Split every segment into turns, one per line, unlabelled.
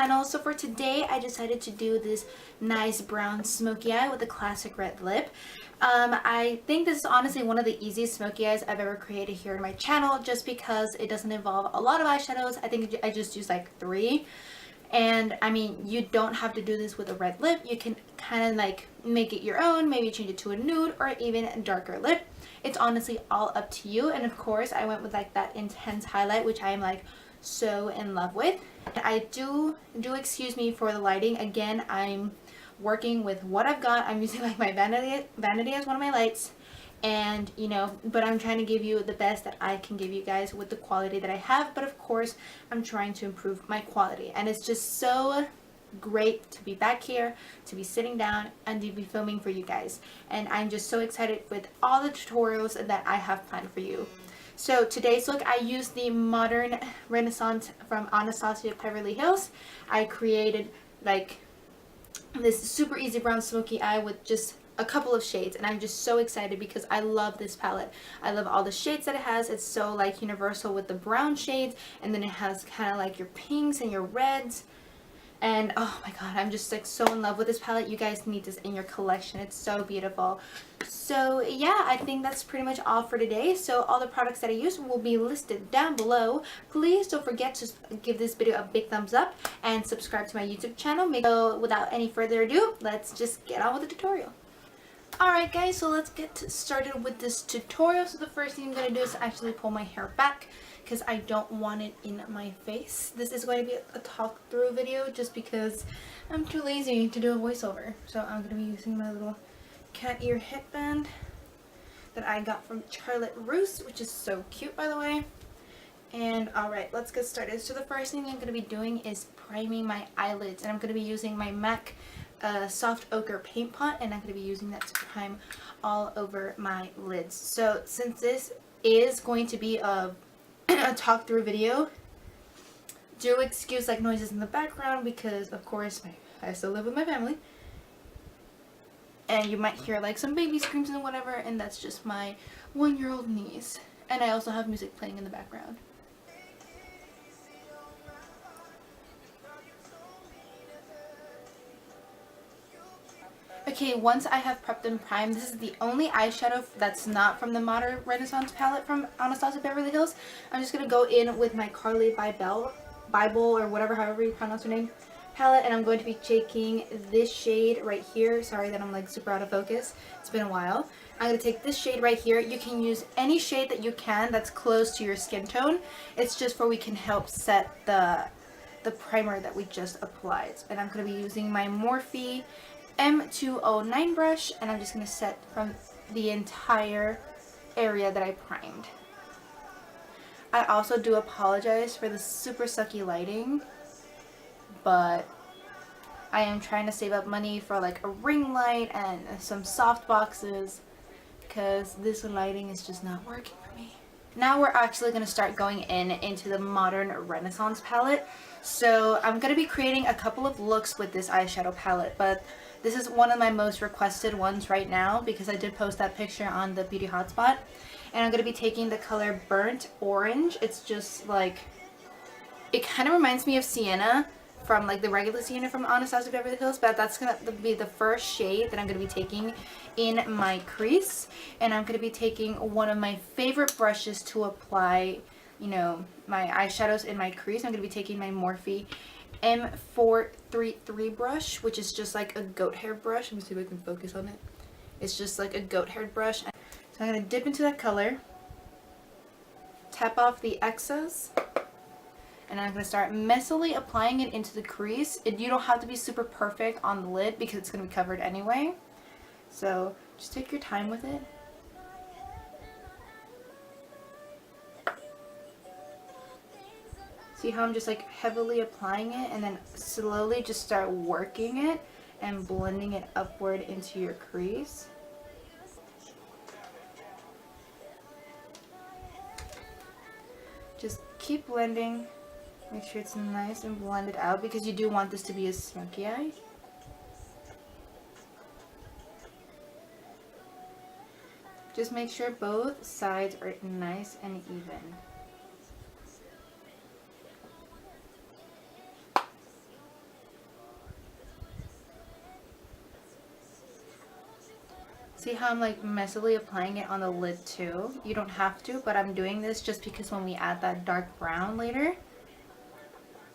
channel. So for today I decided to do this nice brown smoky eye with a classic red lip. I think this is honestly one of the easiest smoky eyes I've ever created here on my channel, just because it doesn't involve a lot of eyeshadows. I think I just use like 3. And I mean, you don't have to do this with a red lip. You can kind of like make it your own, maybe change it to a nude or even a darker lip. It's honestly all up to you. And of course I went with like that intense highlight, which I am like so in love with. I do excuse me for the lighting. Again, I'm working with what I've got. I'm using like my vanity as one of my lights, and you know, but I'm trying to give you the best that I can give you guys with the quality that I have. But of course I'm trying to improve my quality, and it's just so great to be back here, to be sitting down and to be filming for you guys. And I'm just so excited with all the tutorials that I have planned for you. So today's look, I used the Modern Renaissance from Anastasia Beverly Hills. I created like this super easy brown smoky eye with just a couple of shades, and I'm just so excited because I love this palette. I love all the shades that it has. It's so like universal with the brown shades, and then it has kind of like your pinks and your reds. And oh my god, I'm just like so in love with this palette. You guys need this in your collection. It's so beautiful. So yeah, I think that's pretty much all for today. So all the products that I use will be listed down below. Please don't forget to give this video a big thumbs up and subscribe to my YouTube channel. So without any further ado, let's just get on with the tutorial. Alright guys, so let's get started with this tutorial. So the first thing I'm going to do is actually pull my hair back, because I don't want it in my face. This is going to be a talk through video just because I'm too lazy to do a voiceover. So I'm going to be using my little cat ear headband that I got from Charlotte Russe, which is so cute by the way. And alright, let's get started. So the first thing I'm going to be doing is priming my eyelids, and I'm going to be using my MAC soft ochre paint pot, and I'm going to be using that to prime all over my lids. So since this is going to be a talk through video, do excuse like noises in the background, because of course I still live with my family, and you might hear like some baby screams and whatever, and that's just my 1-year-old niece. And I also have music playing in the background. Okay, once I have prepped and primed, this is the only eyeshadow that's not from the Modern Renaissance palette from Anastasia Beverly Hills. I'm just going to go in with my Carli Bybel or whatever, however you pronounce her name, palette, and I'm going to be taking this shade right here. Sorry that I'm like super out of focus. It's been a while. I'm going to take this shade right here. You can use any shade that you can that's close to your skin tone. It's just for we can help set the primer that we just applied. And I'm going to be using my Morphe M209 brush, and I'm just going to set from the entire area that I primed. I also do apologize for the super sucky lighting, but I am trying to save up money for like a ring light and some soft boxes, because this lighting is just not working for me. Now we're actually going to start going into the Modern Renaissance palette. So I'm going to be creating a couple of looks with this eyeshadow palette, but this is one of my most requested ones right now because I did post that picture on the Beauty Hotspot. And I'm going to be taking the color Burnt Orange. It's just like, it kind of reminds me of Sienna from like the regular Sienna from Anastasia Beverly Hills, but that's going to be the first shade that I'm going to be taking in my crease. And I'm going to be taking one of my favorite brushes to apply, you know, my eyeshadows in my crease. I'm going to be taking my Morphe M433 brush, which is just like a goat hair brush. Let me see if I can focus on it. It's just like a goat hair brush. So I'm going to dip into that color, tap off the excess, and I'm going to start messily applying it into the crease. You don't have to be super perfect on the lid because it's going to be covered anyway. So just take your time with it. See how I'm just like heavily applying it, and then slowly just start working it and blending it upward into your crease. Just keep blending. Make sure it's nice and blended out, because you do want this to be a smoky eye. Just make sure both sides are nice and even. See how I'm like messily applying it on the lid too? You don't have to, but I'm doing this just because when we add that dark brown later,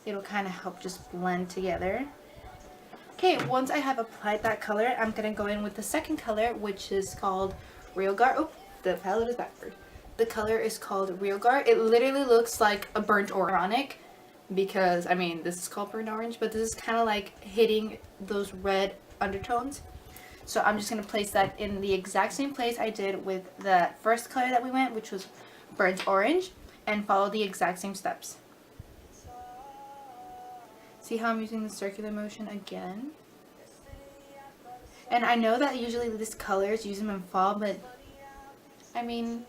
it'll kind of help just blend together. Okay, once I have applied that color, I'm going to go in with the second color, which is called Real Guard. Oh, the palette is backward. The color is called Real Guard. It literally looks like a burnt orange, ironic, because, I mean, this is called burnt orange, but this is kind of like hitting those red undertones. So I'm just going to place that in the exact same place I did with the first color that we went, which was burnt orange, and follow the exact same steps. See how I'm using the circular motion again? And I know that usually these colors use them in fall, but I mean,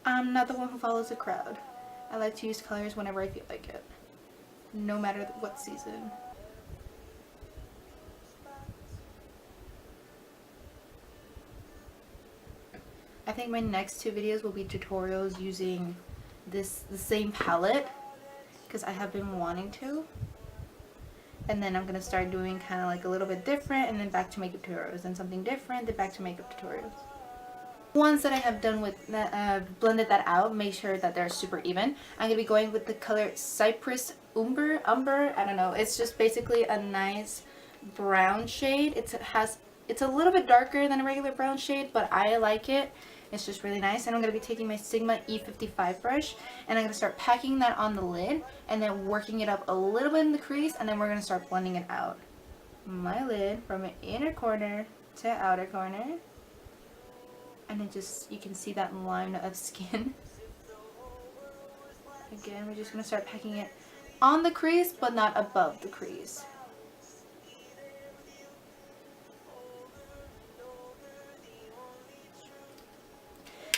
I'm not the one who follows the crowd. I like to use colors whenever I feel like it, no matter what season. I think my next two videos will be tutorials using the same palette, because I have been wanting to. And then I'm going to start doing kind of like a little bit different, and then back to makeup tutorials, and something different, then back to makeup tutorials. Ones that I have done with blended that out, make sure that they're super even. I'm going to be going with the color Cypress Umber, I don't know. It's just basically a nice brown shade. It's a little bit darker than a regular brown shade, but I like it. It's just really nice. And I'm going to be taking my Sigma E55 brush, and I'm going to start packing that on the lid and then working it up a little bit in the crease, and then we're going to start blending it out. My lid from inner corner to outer corner. And it just, you can see that line of skin. Again, we're just going to start packing it on the crease, but not above the crease.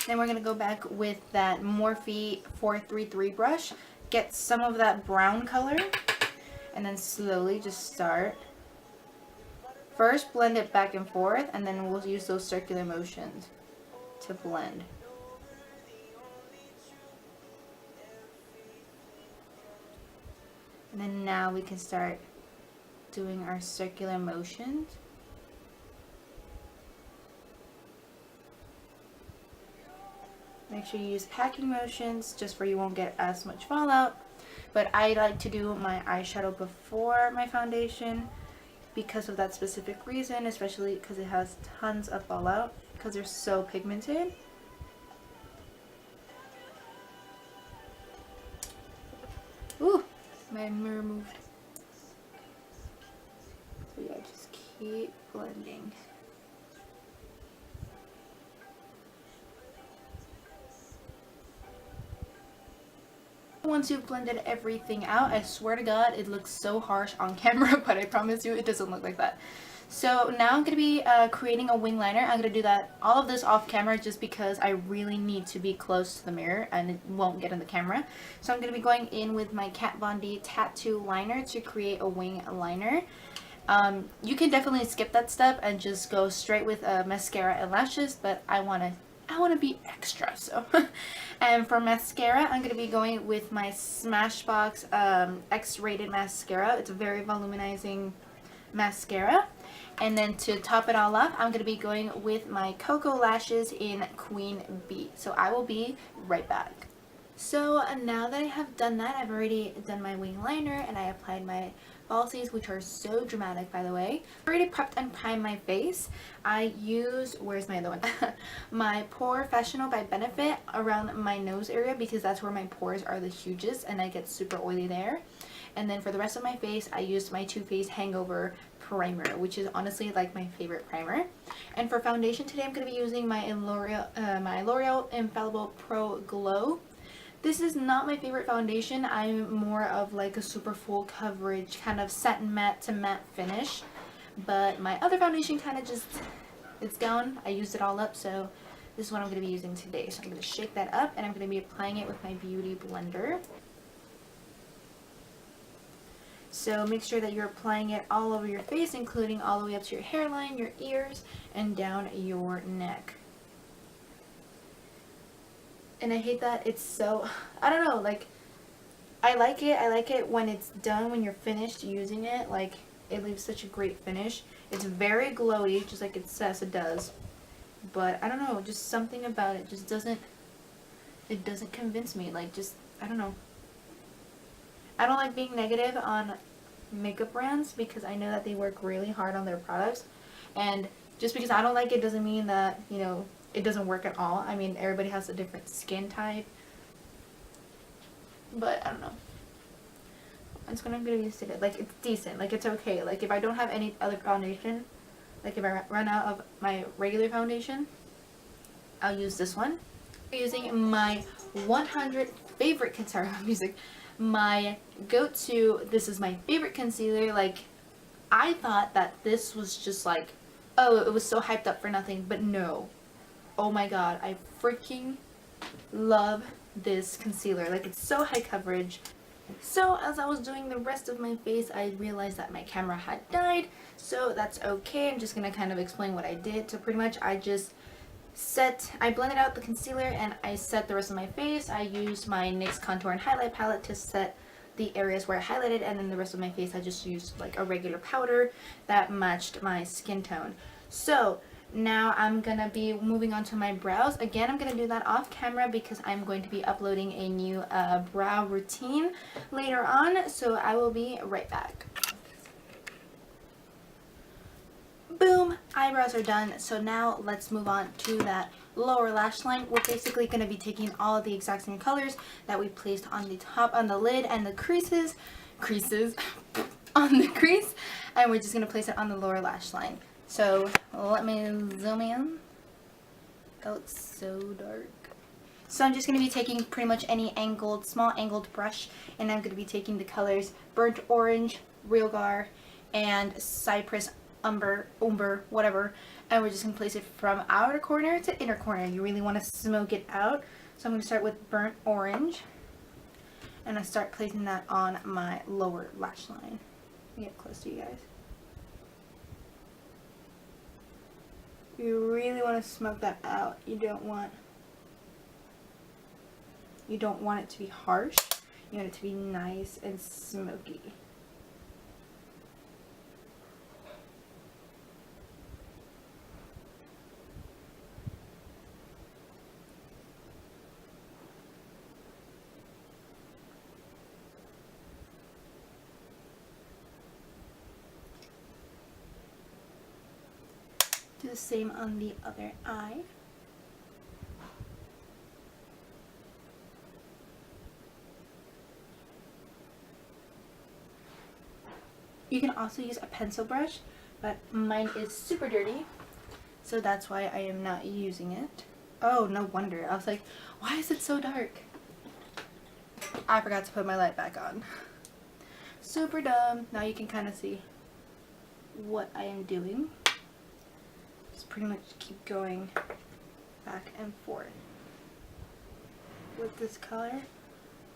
Then we're going to go back with that Morphe 433 brush, get some of that brown color, and then slowly just start. First blend it back and forth, and then we'll use those circular motions to blend. And then now we can start doing our circular motions. Make sure you use packing motions just for you won't get as much fallout. But I like to do my eyeshadow before my foundation because of that specific reason, especially because it has tons of fallout because they're so pigmented. Ooh, my mirror moved. So yeah, just keep blending. Once you've blended everything out, I swear to God, it looks so harsh on camera, but I promise you it doesn't look like that. So now I'm going to be creating a wing liner. I'm going to do that, all of this off camera, just because I really need to be close to the mirror and it won't get in the camera. So I'm going to be going in with my Kat Von D Tattoo Liner to create a wing liner. You can definitely skip that step and just go straight with mascara and lashes, but I want to be extra, so. And for mascara, I'm going to be going with my Smashbox Xrated mascara. It's a very voluminizing mascara. And then to top it all off, I'm going to be going with my KOKO lashes in Queen Bee. So I will be right back. So now that I have done that, I've already done my wing liner and I applied my falsies, which are so dramatic, by the way. I already prepped and primed my face. I used, where's my other one? My Professional by Benefit around my nose area because that's where my pores are the hugest and I get super oily there. And then for the rest of my face, I used my Too Faced Hangover Primer, which is honestly like my favorite primer. And for foundation today, I'm going to be using my Loreal Infallible Pro Glow. This is not my favorite foundation. I'm more of like a super full coverage kind of satin matte to matte finish. But my other foundation kind of just, it's gone. I used it all up, so this is what I'm going to be using today. So I'm going to shake that up and I'm going to be applying it with my Beauty Blender. So make sure that you're applying it all over your face, including all the way up to your hairline, your ears, and down your neck. And I hate that it's so, I don't know, like, I like it when it's done, when you're finished using it, like, it leaves such a great finish. It's very glowy, just like it says it does. But I don't know, just something about it just doesn't, it doesn't convince me. Like, just, I don't know. I don't like being negative on makeup brands because I know that they work really hard on their products. And just because I don't like it doesn't mean that, you know, it doesn't work at all. I mean, everybody has a different skin type. But I don't know. It's gonna be used to it. Like, it's decent. Like, it's okay. Like, if I don't have any other foundation, like if I run out of my regular foundation, I'll use this one. I'm using my 100 favorite concealer music. My go-to, this is my favorite concealer. Like, I thought that this was just like, oh, it was so hyped up for nothing, but no. Oh my god, I freaking love this concealer. Like, it's so high coverage. So as I was doing the rest of my face, I realized that my camera had died, so that's okay. I'm just gonna kind of explain what I did. So pretty much I blended out the concealer and I set the rest of my face. I used my NYX contour and highlight palette to set the areas where I highlighted, and then the rest of my face I just used like a regular powder that matched my skin tone. So now I'm gonna be moving on to my brows. Again, I'm gonna do that off camera because I'm going to be uploading a new brow routine later on, so I will be right back. Boom, eyebrows are done. So now let's move on to that lower lash line. We're basically going to be taking all of the exact same colors that we placed on the top, on the lid and the creases on the crease, and we're just going to place it on the lower lash line. So let me zoom in. Oh, it's so dark. So I'm just going to be taking pretty much any angled, small angled brush, and I'm going to be taking the colors Burnt Orange, Realgar, and Cypress Umber, whatever, and we're just going to place it from outer corner to inner corner. You really want to smoke it out. So I'm going to start with Burnt Orange, and I start placing that on my lower lash line. Let me get close to you guys. You really want to smoke that out. You don't want it to be harsh. You want it to be nice and smoky. Do the same on the other eye. You can also use a pencil brush, but mine is super dirty, so that's why I am not using it. Oh, no wonder. I was like, why is it so dark? I forgot to put my light back on. Super dumb. Now you can kind of see what I am doing. Just pretty much keep going back and forth with this color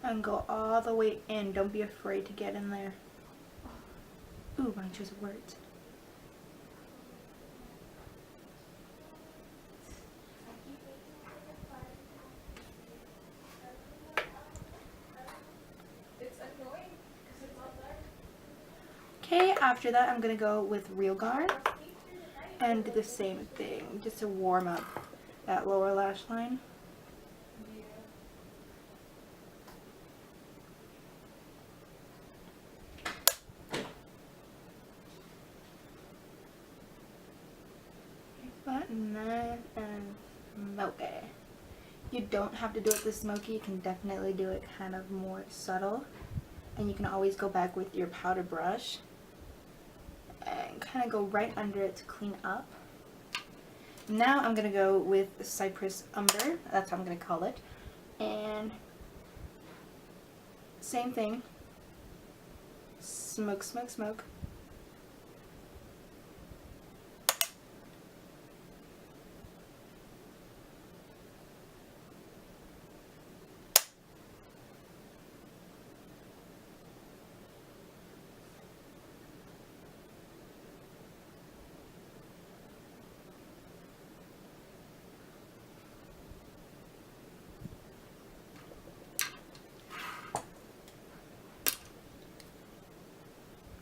and go all the way in. Don't be afraid to get in there. Ooh, my choice of words. Okay, after that I'm gonna go with Realgar and do the same thing just to warm up that lower lash line. Nice and smoky. You don't have to do it this smoky. You can definitely do it kind of more subtle, and you can always go back with your powder brush and kind of go right under it to clean up. Now I'm gonna go with Cypress Umber. That's what I'm gonna call it, and same thing. Smoke, smoke, smoke.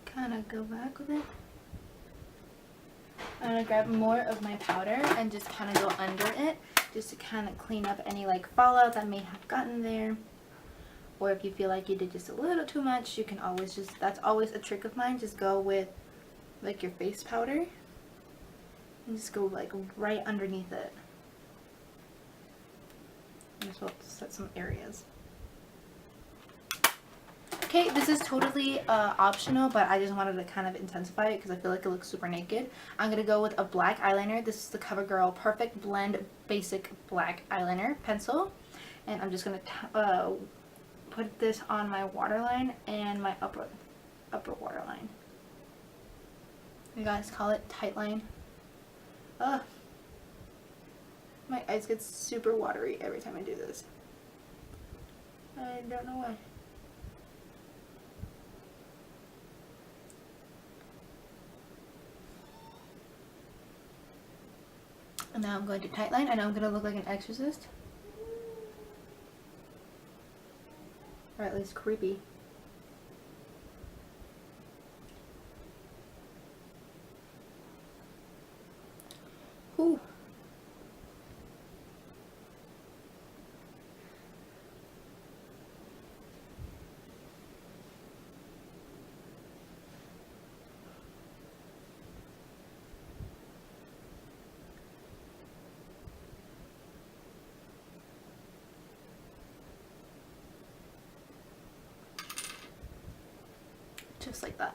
Kind gonna go back with it. I'm gonna grab more of my powder and just kind of go under it, just to kind of clean up any like fallout that may have gotten there. Or if you feel like you did just a little too much, you can always just, that's always a trick of mine, just go with like your face powder and just go like right underneath it. I'm just about to set some areas. Okay, this is totally optional, but I just wanted to kind of intensify it because I feel like it looks super naked. I'm going to go with a black eyeliner. This is the CoverGirl Perfect Blend Basic Black Eyeliner Pencil. And I'm just going to put this on my waterline and my upper waterline. You guys call it tight line. Ugh. My eyes get super watery every time I do this. I don't know why. And now I'm going to tightline. I know I'm going to look like an exorcist. Or at least creepy. Ooh. Just like that.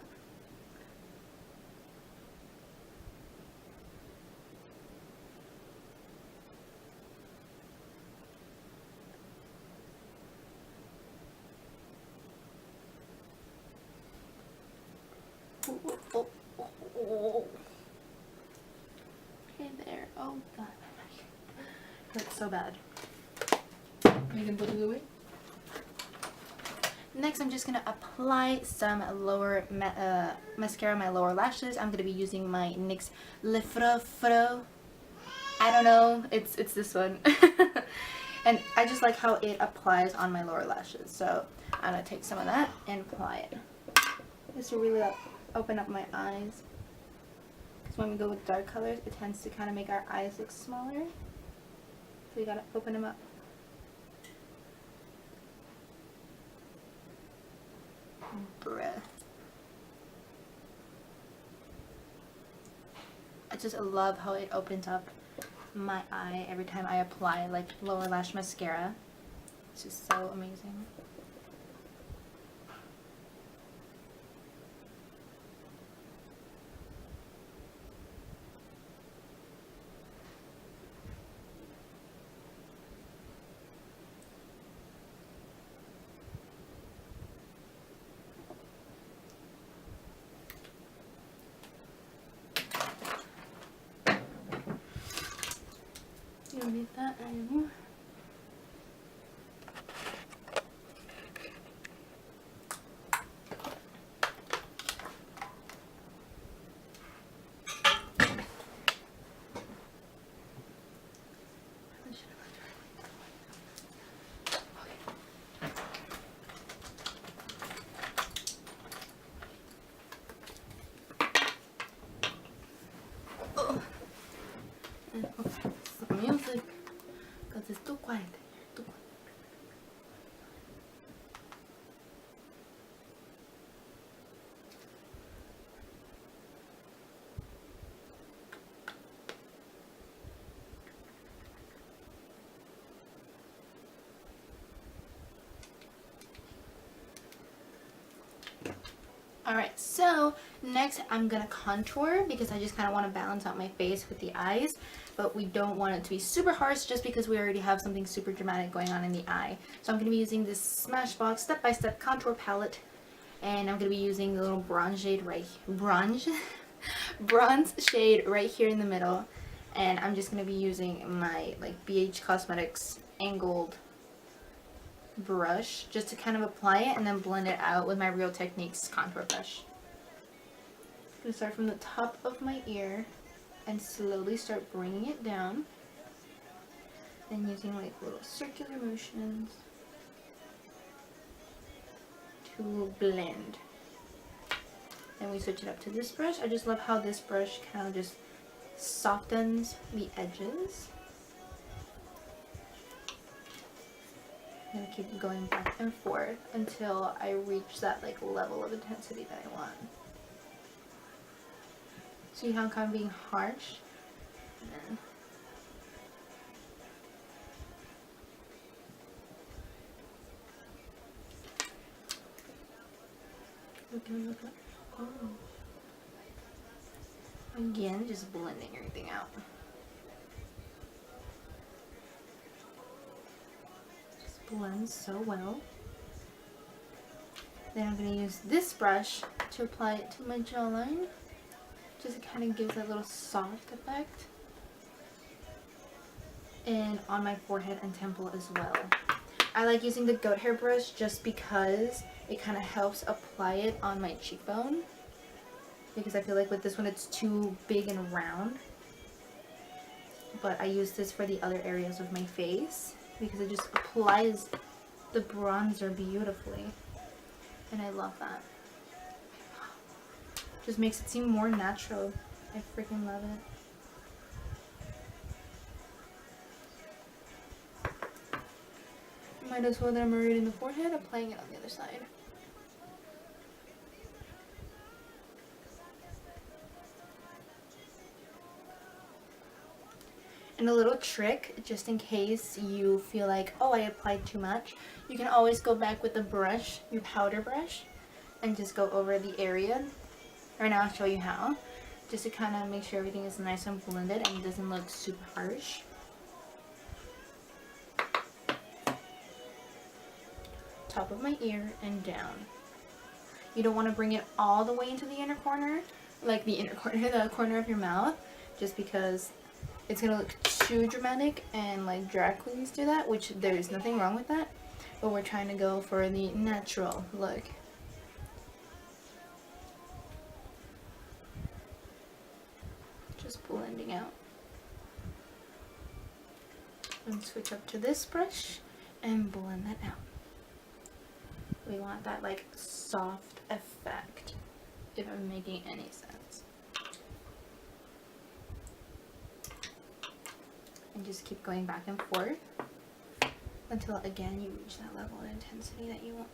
Okay, there. Oh god, it hurts so bad. You can put it away. Next, I'm just going to apply some mascara on my lower lashes. I'm going to be using my NYX Le Fro. I don't know. It's this one. And I just like how it applies on my lower lashes. So I'm going to take some of that and apply it. Just to really open up my eyes. Because when we go with dark colors, it tends to kind of make our eyes look smaller. So you got to open them up. Bruh. I just love how it opens up my eye every time I apply like lower lash mascara. It's just so amazing. You don't need that anymore. Music, because it's too quiet. Too quiet. Alright, so next I'm gonna contour because I just kind of want to balance out my face with the eyes, but we don't want it to be super harsh just because we already have something super dramatic going on in the eye. So I'm going to be using this Smashbox step-by-step contour palette, and I'm going to be using the little bronze shade bronze shade right here in the middle, and I'm just going to be using my like BH Cosmetics angled brush just to kind of apply it and then blend it out with my Real Techniques contour brush. I'm going to start from the top of my ear and slowly start bringing it down and using like little circular motions to blend. and we switch it up to this brush. I just love how this brush kind of just softens the edges. I'm gonna keep going back and forth until I reach that like level of intensity that I want. See how I'm kind of being harsh? And then look at, oh. Again, just blending everything out. Just blends so well. Then I'm going to use this brush to apply it to my jawline. Just kind of gives that little soft effect. And on my forehead and temple as well. I like using the goat hair brush just because it kind of helps apply it on my cheekbone. Because I feel like with this one it's too big and round. But I use this for the other areas of my face because it just applies the bronzer beautifully. And I love that. Just makes it seem more natural. I freaking love it. Might as well that I'm already in the forehead, applying it on the other side. And a little trick, just in case you feel like, oh, I applied too much, you can always go back with the brush, your powder brush, and just go over the area. Right now I'll show you how, just to kind of make sure everything is nice and blended and it doesn't look super harsh. Top of my ear and down. You don't want to bring it all the way into the inner corner, like the inner corner, the corner of your mouth, just because it's gonna look too dramatic and like drag queens do that, which there is nothing wrong with that, but we're trying to go for the natural look. Just blending out. And switch up to this brush and blend that out. We want that like soft effect, if I'm making any sense. And just keep going back and forth until again you reach that level of intensity that you want.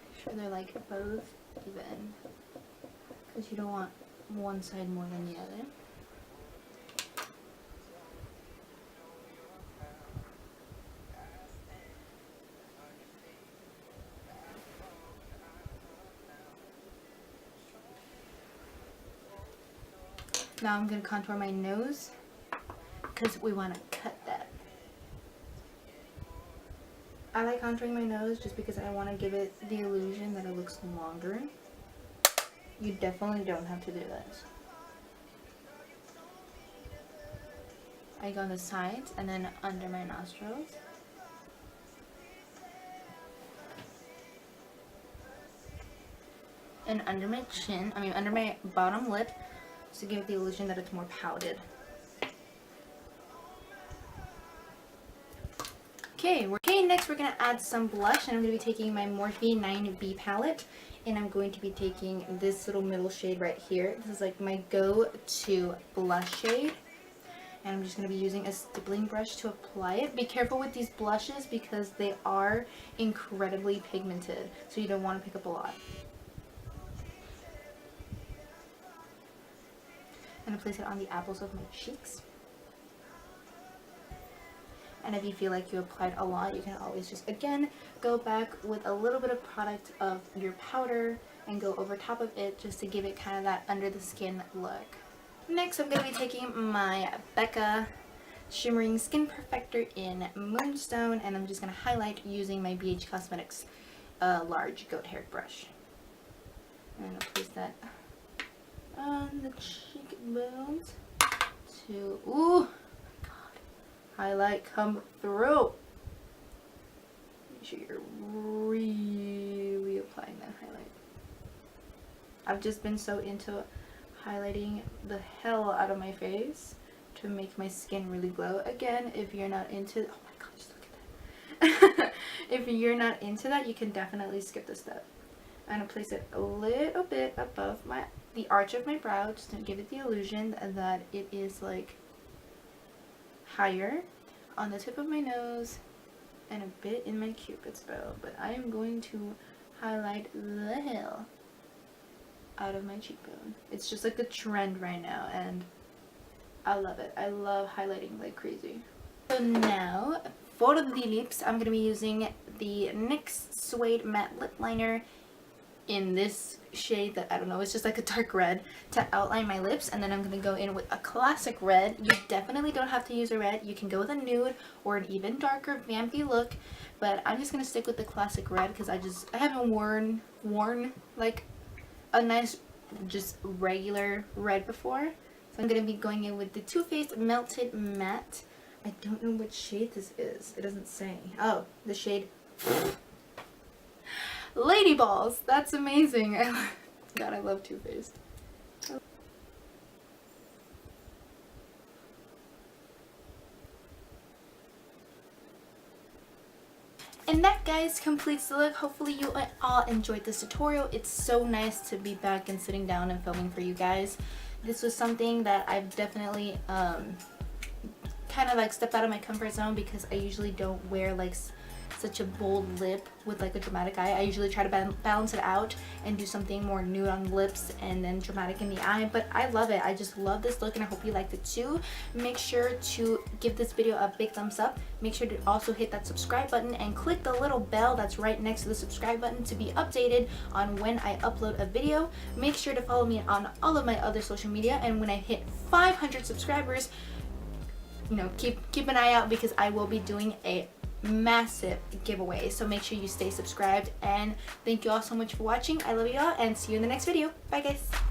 Make sure they're like both even, because you don't want one side more than the other. Now I'm going to contour my nose because we want to cut that. I like contouring my nose just because I want to give it the illusion that it looks longer. You definitely don't have to do this. I go on the sides and then under my nostrils. And under my chin, under my bottom lip, to give it the illusion that it's more powdered. Okay, next we're going to add some blush, and I'm going to be taking my Morphe 9B palette, and I'm going to be taking this little middle shade right here. This is like my go-to blush shade, and I'm just going to be using a stippling brush to apply it. Be careful with these blushes because they are incredibly pigmented, so you don't want to pick up a lot. I'm going to place it on the apples of my cheeks. And if you feel like you applied a lot, you can always just, again, go back with a little bit of product of your powder and go over top of it just to give it kind of that under the skin look. Next, I'm going to be taking my BECCA Shimmering Skin Perfector in Moonstone, and I'm just going to highlight using my BH Cosmetics large goat hair brush. And I'll place that on the cheekbones to, ooh, God, highlight come through. Make sure you're really applying that highlight. I've just been so into highlighting the hell out of my face to make my skin really glow. Again, if you're not into, oh my god, just look at that. if you're not into that, you can definitely skip this step. I'm going to place it a little bit above the arch of my brow, just to give it the illusion that it is like higher on the tip of my nose and a bit in my cupid's bow. But I am going to highlight the hell out of my cheekbone. It's just like the trend right now, and I love it. I love highlighting like crazy. So now for the lips, I'm going to be using the NYX Suede Matte Lip Liner in this shade that, I don't know, it's just like a dark red to outline my lips. And then I'm going to go in with a classic red. You definitely don't have to use a red. You can go with a nude or an even darker vampy look. But I'm just going to stick with the classic red because I haven't worn like a nice just regular red before. So I'm going to be going in with the Too Faced Melted Matte. I don't know what shade this is. It doesn't say. Oh, the shade Lady Balls. That's amazing. God, I love Too Faced. And that, guys, completes the look. Hopefully you all enjoyed this tutorial. It's so nice to be back and sitting down and filming for you guys. This was something that I've definitely kind of like stepped out of my comfort zone because I usually don't wear like such a bold lip with like a dramatic eye. I usually try to balance it out and do something more nude on the lips and then dramatic in the eye, but I love it. I just love this look and I hope you liked it too. Make sure to give this video a big thumbs up. Make sure to also hit that subscribe button and click the little bell that's right next to the subscribe button to be updated on when I upload a video. Make sure to follow me on all of my other social media, and when I hit 500 subscribers, you know, keep an eye out because I will be doing a massive giveaway. So make sure you stay subscribed, and thank you all so much for watching. I love you all and see you in the next video. Bye, guys.